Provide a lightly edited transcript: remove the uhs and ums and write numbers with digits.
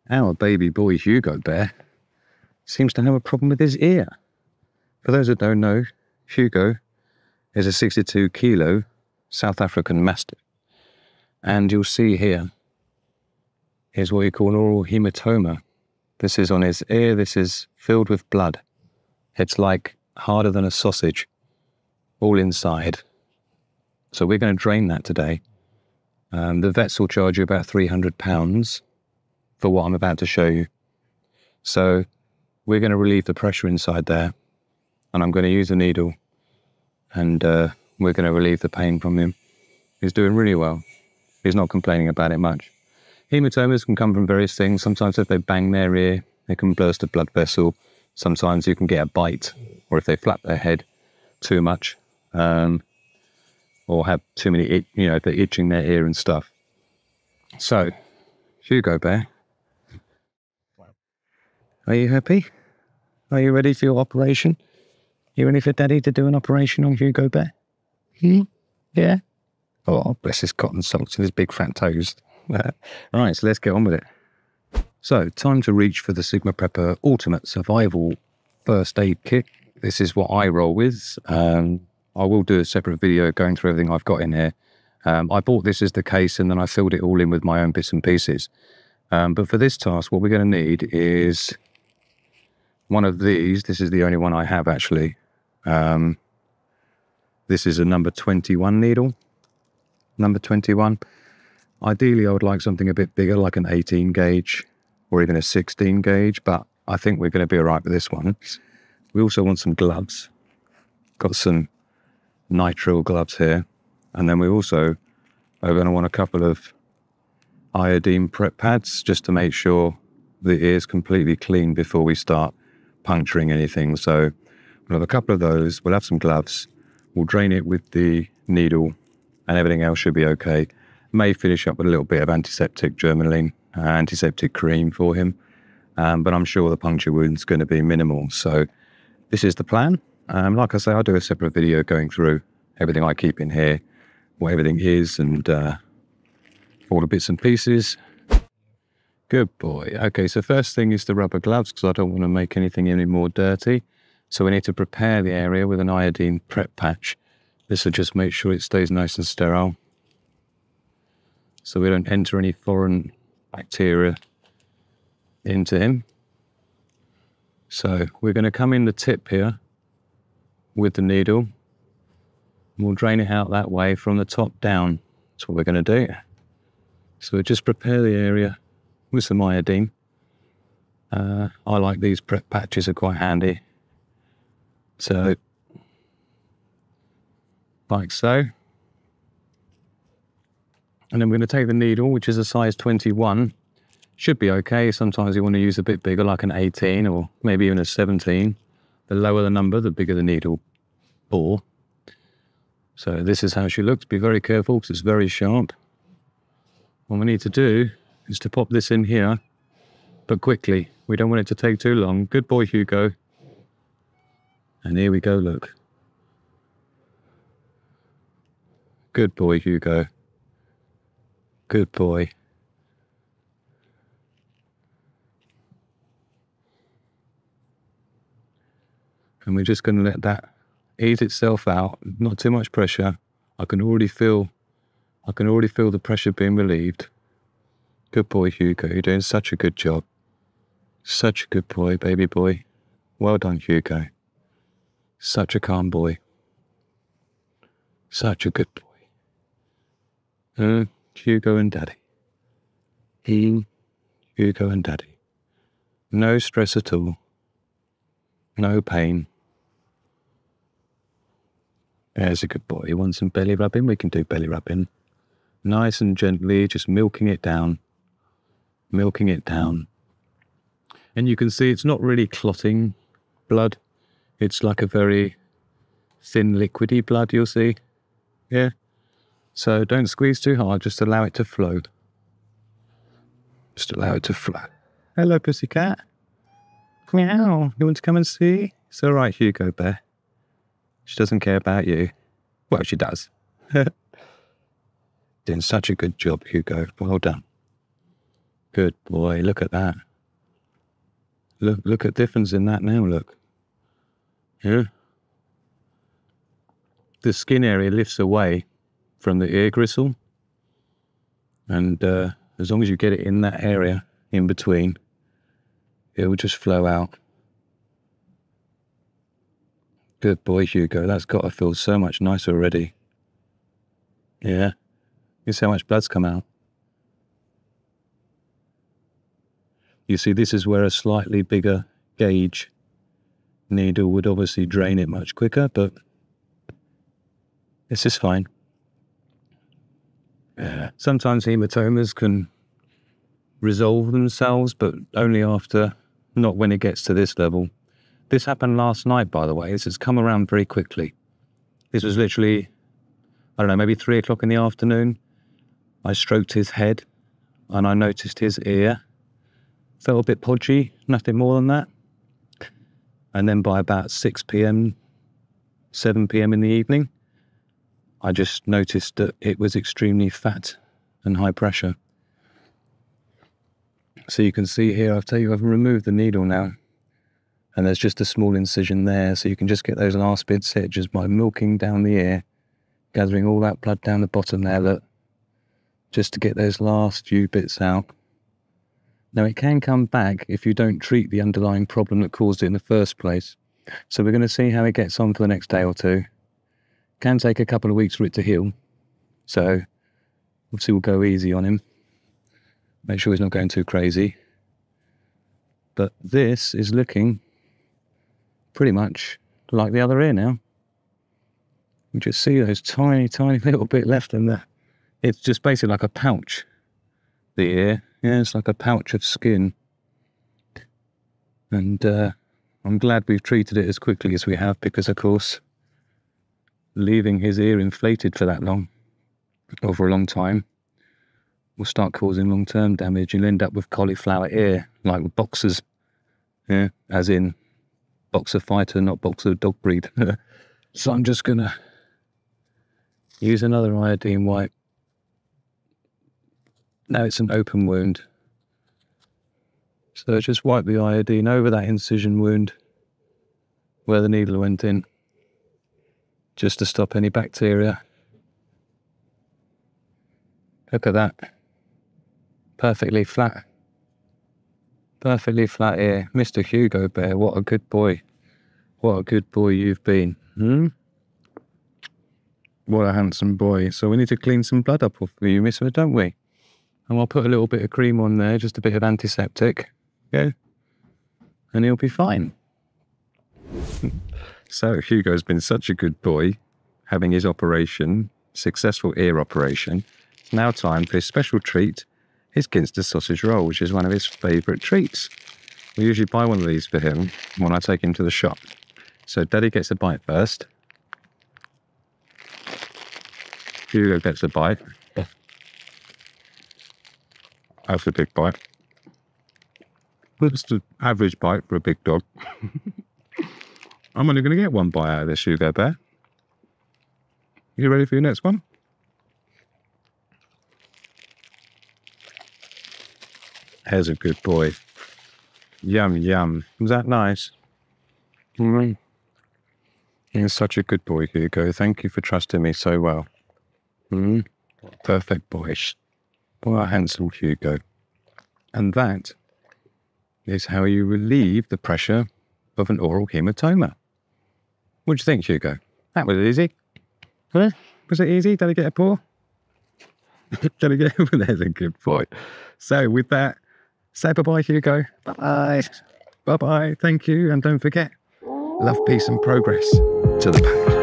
Our baby boy Hugo Bear seems to have a problem with his ear. For those that don't know, Hugo is a 62 kilo South African Mastiff. And you'll see here is what you call an oral hematoma. This is on his ear. This is filled with blood. It's like harder than a sausage, all inside. So we're going to drain that today. The vets will charge you about £300 for what I'm about to show you. So we're going to relieve the pressure inside there, and I'm going to use a needle, and we're going to relieve the pain from him. He's doing really well. He's not complaining about it much. Hematomas can come from various things. Sometimes if they bang their ear, they can burst a blood vessel. Sometimes you can get a bite, or if they flap their head too much, or have too many, if they're itching their ear and stuff. So, Hugo Bear, are you happy? Are you ready for your operation? You ready for Daddy to do an operation on Hugo Bear? Yeah? Oh, bless his cotton socks and his big fat toes. Alright, so let's get on with it. So, time to reach for the Sigma Prepper Ultimate Survival First Aid Kit. This is what I roll with. I will do a separate video going through everything I've got in here. I bought this as the case and then I filled it all in with my own bits and pieces. But for this task, what we're going to need is one of these. This is the only one I have, actually. This is a number 21 needle. Number 21. Ideally, I would like something a bit bigger, like an 18 gauge or even a 16 gauge, but I think we're going to be all right with this one. We also want some gloves. Got some nitrile gloves here. And then we also are going to want a couple of iodine prep pads just to make sure the ear's completely clean before we start puncturing anything. So we'll have a couple of those. We'll have some gloves. We'll drain it with the needle and everything else should be okay. May finish up with a little bit of antiseptic Germaline, antiseptic cream for him. But I'm sure the puncture wound's going to be minimal. So this is the plan. Like I say, I'll do a separate video going through everything I keep in here, what everything is, and all the bits and pieces. Good boy. Okay, so first thing is the rubber gloves, because I don't want to make anything any more dirty. So we need to prepare the area with an iodine prep patch. This will just make sure it stays nice and sterile, so we don't enter any foreign bacteria into him. So we're going to come in the tip here with the needle. We'll drain it out that way from the top down. That's what we're going to do. So we'll just prepare the area with some iodine. I like these prep patches, are quite handy. So, like so. And then we're going to take the needle, which is a size 21. Should be okay. Sometimes you want to use a bit bigger, like an 18 or maybe even a 17. The lower the number, the bigger the needle bore. So this is how she looks. Be very careful because it's very sharp. What we need to do is to pop this in here, but quickly. We don't want it to take too long. Good boy, Hugo. And here we go, look. Good boy, Hugo. Good boy. And we're just going to let that ease itself out. Not too much pressure. I can already feel the pressure being relieved. Good boy, Hugo. You're doing such a good job. Such a good boy, baby boy. Well done, Hugo. Such a calm boy. Such a good boy. Hugo and Daddy. Hugo and Daddy. No stress at all. No pain. There's a good boy. You want some belly rubbing? We can do belly rubbing. Nice and gently, just milking it down. Milking it down. And you can see it's not really clotting blood. It's like a very thin, liquidy blood, you'll see. Yeah. So don't squeeze too hard, just allow it to flow. Just allow it to flow. Hello, pussycat. Meow. You want to come and see? It's all right, Hugo Bear. She doesn't care about you. Well, she does. Doing such a good job, Hugo. Well done. Good boy, look at that. Look at difference in that now, look. Yeah. The skin area lifts away from the ear gristle, and as long as you get it in that area in between, it will just flow out. Good boy, Hugo. That's got to feel so much nicer already. Yeah. You see how much blood's come out. You see, this is where a slightly bigger gauge needle would obviously drain it much quicker, but this is fine. Yeah. Sometimes hematomas can resolve themselves, but only after, not when it gets to this level. This happened last night, by the way. This has come around very quickly. This was literally, I don't know, maybe 3 o'clock in the afternoon. I stroked his head and I noticed his ear. Felt a bit podgy, nothing more than that. And then by about 6 p.m, 7 p.m. in the evening, I just noticed that it was extremely fat and high pressure. So you can see here, I've removed the needle now. And there's just a small incision there, so you can just get those last bits hit just by milking down the ear, gathering all that blood down the bottom there, look, just to get those last few bits out. Now, it can come back if you don't treat the underlying problem that caused it in the first place. So we're going to see how it gets on for the next day or two. Can take a couple of weeks for it to heal. So obviously we'll go easy on him. Make sure he's not going too crazy. But this is looking pretty much like the other ear now. You just see those tiny, tiny little bit left in there. It's just basically like a pouch, the ear. Yeah, it's like a pouch of skin. And I'm glad we've treated it as quickly as we have, because, of course, leaving his ear inflated for that long, or for a long time, will start causing long-term damage. You'll end up with cauliflower ear, like with boxers. Yeah, as in boxer fighter, not boxer dog breed. So I'm just going to use another iodine wipe. Now it's an open wound. So just wipe the iodine over that incision wound where the needle went in, just to stop any bacteria. Look at that. Perfectly flat. Perfectly flat ear. Mr. Hugo Bear, what a good boy. What a good boy you've been. What a handsome boy. So we need to clean some blood up off you, mister, don't we? And I'll put a little bit of cream on there, just a bit of antiseptic. Yeah. And he'll be fine. So Hugo's been such a good boy, having his operation, successful ear operation. Now time for his special treat, his Ginster sausage roll, which is one of his favourite treats. We usually buy one of these for him when I take him to the shop. So Daddy gets a bite first. Hugo gets a bite. That's a big bite. Just an average bite for a big dog. I'm only going to get one bite out of this, Hugo Bear. You ready for your next one? There's a good boy. Yum, yum. Was that nice? You're such a good boy, Hugo. Thank you for trusting me so well. Perfect boy. What a handsome Hugo. And that is how you relieve the pressure of an oral hematoma. What do you think, Hugo? That was easy. Huh? Was it easy? Did I get a paw? Did I get over? There's a good boy. So with that, say bye-bye, Hugo. Bye-bye. Bye-bye. Thank you. And don't forget, love, peace and progress to the pack.